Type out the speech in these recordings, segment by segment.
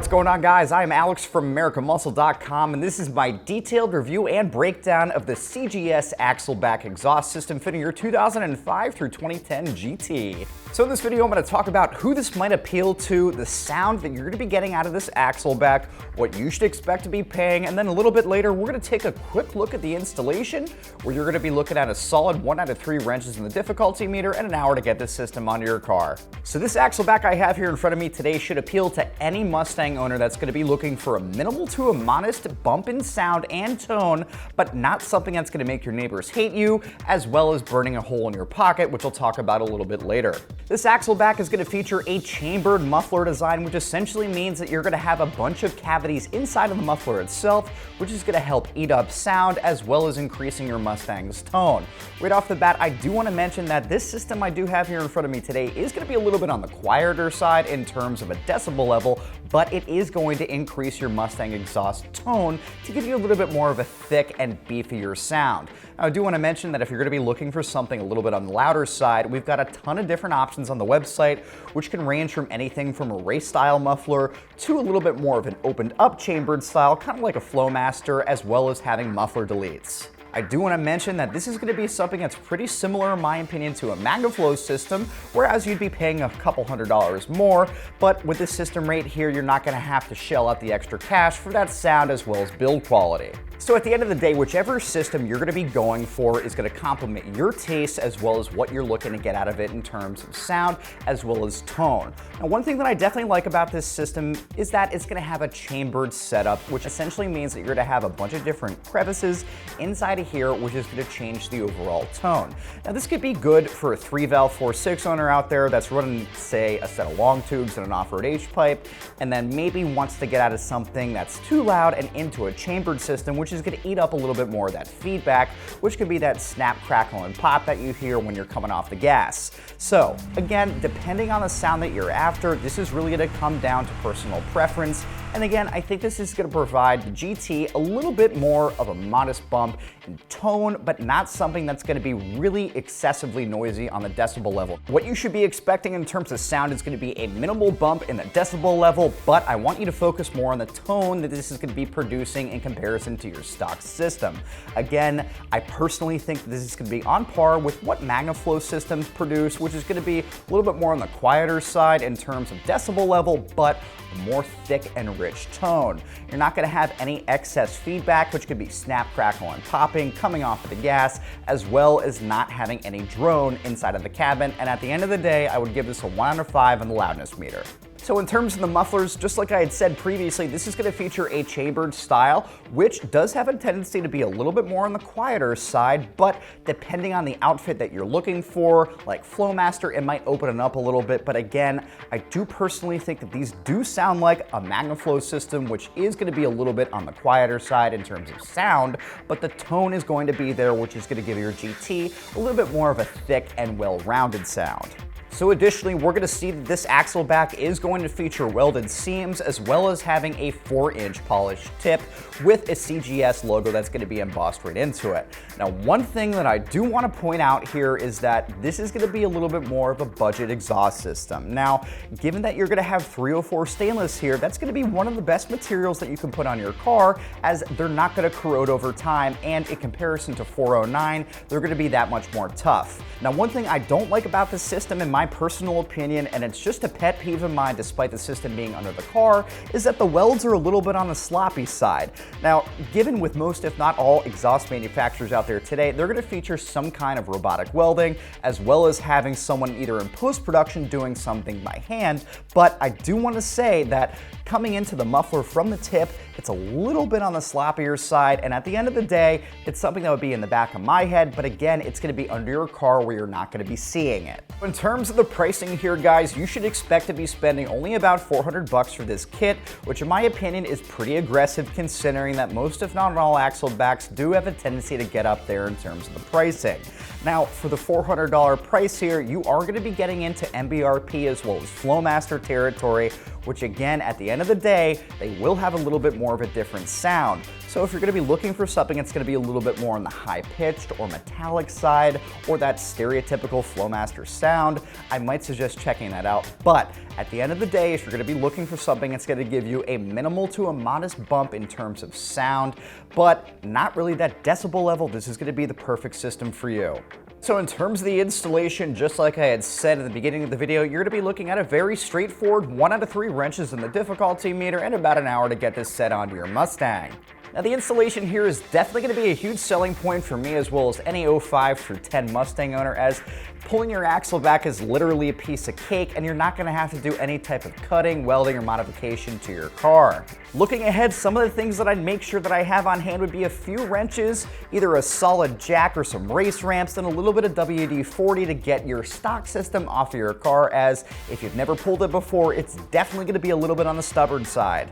What's going on, guys? I'm Alex from AmericanMuscle.com, and this is my detailed review and breakdown of the CGS Axleback exhaust system fitting your 2005 through 2010 GT. So in this video, I'm going to talk about who this might appeal to, the sound that you're going to be getting out of this Axleback, what you should expect to be paying, and then a little bit later, we're going to take a quick look at the installation, where you're going to be looking at a solid 1 out of 3 wrenches in the difficulty meter and an hour to get this system onto your car. So this Axleback I have here in front of me today should appeal to any Mustang owner that's going to be looking for a minimal to a modest bump in sound and tone, but not something that's going to make your neighbors hate you, as well as burning a hole in your pocket, which I'll talk about a little bit later. This Axleback is going to feature a chambered muffler design, which essentially means that you're going to have a bunch of cavities inside of the muffler itself, which is going to help eat up sound as well as increasing your Mustang's tone. Right off the bat, I do want to mention that this system I do have here in front of me today is going to be a little bit on the quieter side in terms of a decibel level, but it is going to increase your Mustang exhaust tone to give you a little bit more of a thick and beefier sound. Now, I do want to mention that if you're going to be looking for something a little bit on the louder side, we've got a ton of different options on the website, which can range from anything from a race style muffler to a little bit more of an opened up chambered style, kind of like a Flowmaster, as well as having muffler deletes. I do want to mention that this is going to be something that's pretty similar, in my opinion, to a MagnaFlow system, whereas you'd be paying a couple $100s more, but with this system right here, you're not going to have to shell out the extra cash for that sound as well as build quality. So at the end of the day, whichever system you're going to be going for is going to complement your taste as well as what you're looking to get out of it in terms of sound as well as tone. Now, one thing that I definitely like about this system is that it's going to have a chambered setup, which essentially means that you're going to have a bunch of different crevices inside of here, which is going to change the overall tone. Now, this could be good for a 3-valve 4.6 owner out there that's running, say, a set of long tubes and an off-road H-pipe, and then maybe wants to get out of something that's too loud and into a chambered system, which is going to eat up a little bit more of that feedback, which could be that snap, crackle, and pop that you hear when you're coming off the gas. So again, depending on the sound that you're after, this is really going to come down to personal preference. And again, I think this is going to provide the GT a little bit more of a modest bump in tone, but not something that's going to be really excessively noisy on the decibel level. What you should be expecting in terms of sound is going to be a minimal bump in the decibel level, but I want you to focus more on the tone that this is going to be producing in comparison to your stock system. Again, I personally think this is going to be on par with what MagnaFlow systems produce, which is going to be a little bit more on the quieter side in terms of decibel level, but a more thick and rich tone. You're not going to have any excess feedback, which could be snap, crackle, and popping coming off of the gas, as well as not having any drone inside of the cabin. And at the end of the day, I would give this a 1 out of 5 on the loudness meter. So in terms of the mufflers, just like I had said previously, this is going to feature a chambered style, which does have a tendency to be a little bit more on the quieter side, but depending on the outfit that you're looking for, like Flowmaster, it might open it up a little bit. But again, I do personally think that these do sound like a MagnaFlow system, which is going to be a little bit on the quieter side in terms of sound, but the tone is going to be there, which is going to give your GT a little bit more of a thick and well-rounded sound. So additionally, we're going to see that this Axleback is going to feature welded seams as well as having a 4-inch polished tip with a CGS logo that's going to be embossed right into it. Now, one thing that I do want to point out here is that this is going to be a little bit more of a budget exhaust system. Now, given that you're going to have 304 stainless here, that's going to be one of the best materials that you can put on your car, as they're not going to corrode over time, and in comparison to 409, they're going to be that much more tough. Now, one thing I don't like about this system, in my personal opinion, and it's just a pet peeve of mine despite the system being under the car, is that the welds are a little bit on the sloppy side. Now, given with most, if not all, exhaust manufacturers out there today, they're going to feature some kind of robotic welding, as well as having someone either in post-production doing something by hand. But I do want to say that coming into the muffler from the tip, it's a little bit on the sloppier side, and at the end of the day, it's something that would be in the back of my head, but again, it's going to be under your car where you're not going to be seeing it. In terms of the pricing here, guys, you should expect to be spending only about $400 for this kit, which in my opinion is pretty aggressive considering that most, if not all, Axlebacks do have a tendency to get up there in terms of the pricing. Now, for the $400 price here, you are going to be getting into MBRP as well as Flowmaster territory, which again, at the end of the day, they will have a little bit more of a different sound. So if you're going to be looking for something that's going to be a little bit more on the high-pitched or metallic side, or that stereotypical Flowmaster sound, I might suggest checking that out. But at the end of the day, if you're going to be looking for something that's going to give you a minimal to a modest bump in terms of sound, but not really that decibel level, this is going to be the perfect system for you. So in terms of the installation, just like I had said at the beginning of the video, you're going to be looking at a very straightforward 1 out of 3 wrenches in the difficulty meter and about an hour to get this set onto your Mustang. Now the installation here is definitely going to be a huge selling point for me as well as any 05 through 10 Mustang owner, as pulling your axle back is literally a piece of cake and you're not going to have to do any type of cutting, welding, or modification to your car. Looking ahead, some of the things that I'd make sure that I have on hand would be a few wrenches, either a solid jack or some race ramps, and a little bit of WD-40 to get your stock system off of your car, as if you've never pulled it before, it's definitely going to be a little bit on the stubborn side.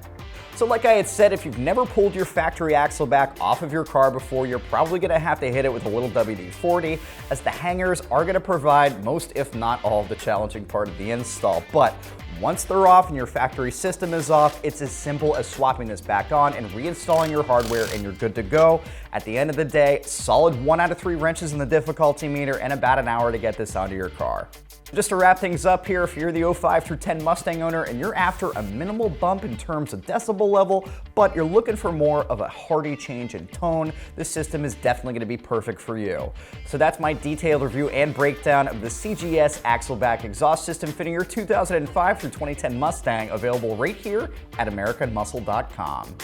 So like I had said, if you've never pulled your factory axle back off of your car before, you're probably going to have to hit it with a little WD-40, as the hangers are going to provide most, if not all, of the challenging part of the install. But once they're off and your factory system is off, it's as simple as swapping this back on and reinstalling your hardware and you're good to go. At the end of the day, solid 1 out of 3 wrenches in the difficulty meter and about an hour to get this onto your car. Just to wrap things up here, if you're the 05 through 10 Mustang owner and you're after a minimal bump in terms of decibel level, but you're looking for more of a hearty change in tone, this system is definitely going to be perfect for you. So that's my detailed review and breakdown of the CGS Axleback exhaust system fitting your 2005 through 2010 Mustang, available right here at AmericanMuscle.com.